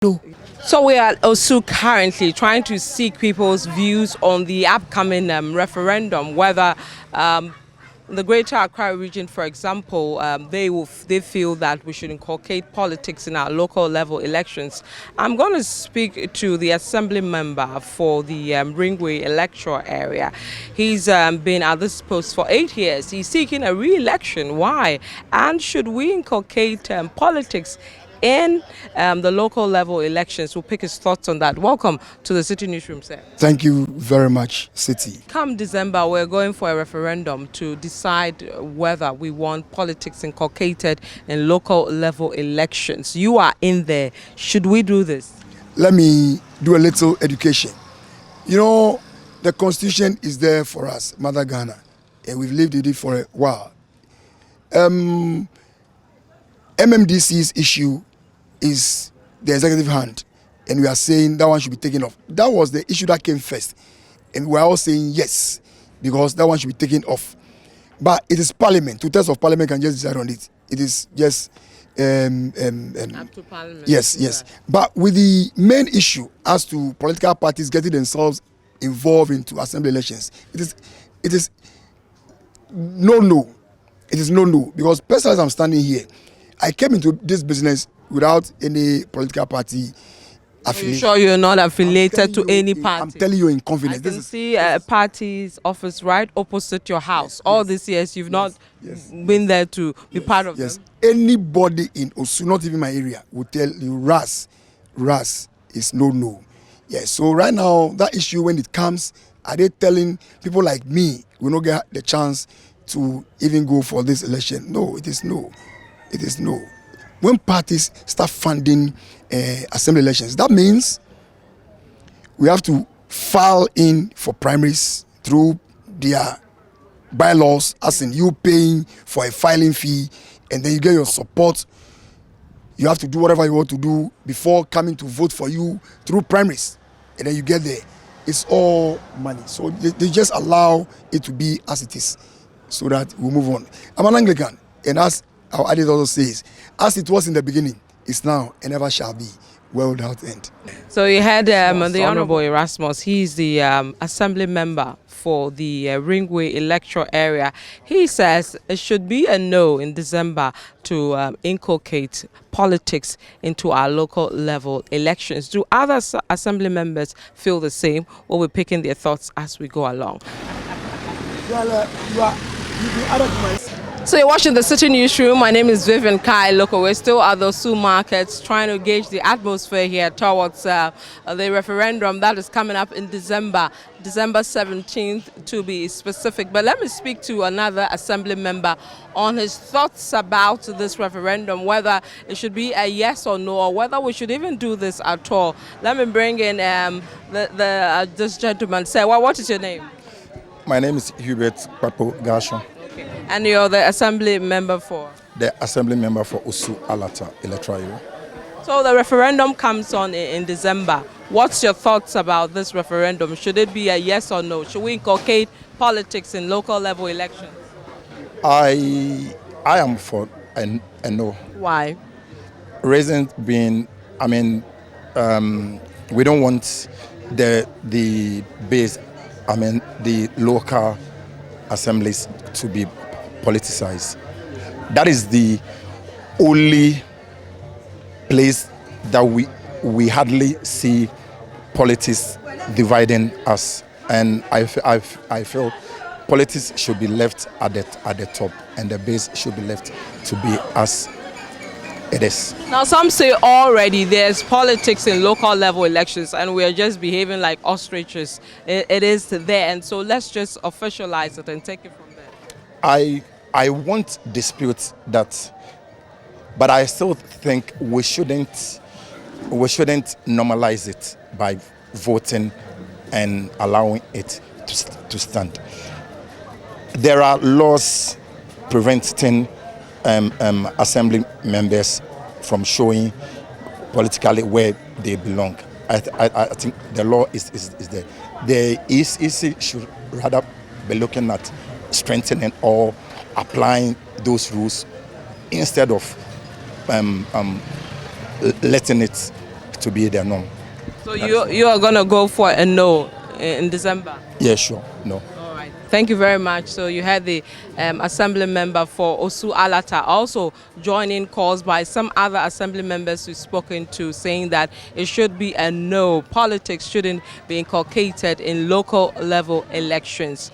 No. So we are also currently trying to seek people's views on the upcoming referendum, whether the Greater Accra region, for example, they feel that we should inculcate politics in our local level elections. I'm going to speak to the Assembly member for the Ringway electoral area. He's been at this post for 8 years. He's seeking a re-election. Why? And should we inculcate politics in the local level elections? We'll pick his thoughts on that. Welcome to the Citi Newsroom, sir. Thank you very much, Citi. Come December, we're going for a referendum to decide whether we want politics inculcated in local level elections. You are in there. Should we do this? Let me do a little education. You know, the Constitution is there for us, Mother Ghana, and we've lived with it for a while. MMDCEs issue is the executive hand, and we are saying that one should be taken off. That was the issue that came first, and we are all saying yes, because that one should be taken off. But it is Parliament. 2/3 of Parliament can just decide on it. It is just Up to Parliament. yes. But with the main issue as to political parties getting themselves involved into assembly elections, it is no. It is no, because personally, as I'm standing here, I came into this business without any political party affiliation. Are you sure you're not affiliated to any party? I'm telling you in confidence. I can see a party's office right opposite your house. Yes, All these years, you've not been there to be part of them. Anybody in Osu, not even my area, will tell you RAS is no. Yes. So right now, that issue, when it comes, are they telling people like me will not get the chance to even go for this election? No, it is no. It is no. When parties start funding assembly elections, that means we have to file in for primaries through their bylaws, as in you paying for a filing fee, and then you get your support. You have to do whatever you want to do before coming to vote for you through primaries, and then you get there. It's all money. So they just allow it to be as it is, so that we move on. I'm an Anglican, and as our adage also says, as it was in the beginning, it's now and ever shall be, world without end. So you had the Honourable Erasmus. He's the Assembly member for the Ringway electoral area. He says it should be a no in December to inculcate politics into our local level elections. Do other Assembly members feel the same? Or we're picking their thoughts as we go along? So you're watching the Citi Newsroom. My name is Vivian Kai Loco. We're still at the Osu markets trying to gauge the atmosphere here towards the referendum that is coming up in December 17th to be specific. But let me speak to another Assembly member on his thoughts about this referendum, whether it should be a yes or no, or whether we should even do this at all. Let me bring in this gentleman. Say, what is your name? My name is Hubert Papo Gasho. And you're the Assembly member for? The Assembly member for Osu Alata electoral area. So the referendum comes on in December. What's your thoughts about this referendum? Should it be a yes or no? Should we inculcate politics in local level elections? I am for a no. Why? Reason being, we don't want the base, the local assemblies to be politicized. That is the only place that we hardly see politics dividing us, and I feel politics should be left at the top, and the base should be left to be as it is. Now some say already there's politics in local level elections and we're just behaving like ostriches. It is there, and so let's just officialize it and take it from there. I won't dispute that, but I still think we shouldn't normalize it by voting and allowing it to stand. There are laws preventing assembly members from showing politically where they belong. I think the law is there. The EC should rather be looking at strengthening or applying those rules instead of letting it to be the norm. So you are going to go for a no in December? Yeah, sure. No. All right. Thank you very much. So you had the assembly member for Osu Alata also joining calls by some other assembly members we've spoken to, saying that it should be a no. Politics shouldn't be inculcated in local level elections.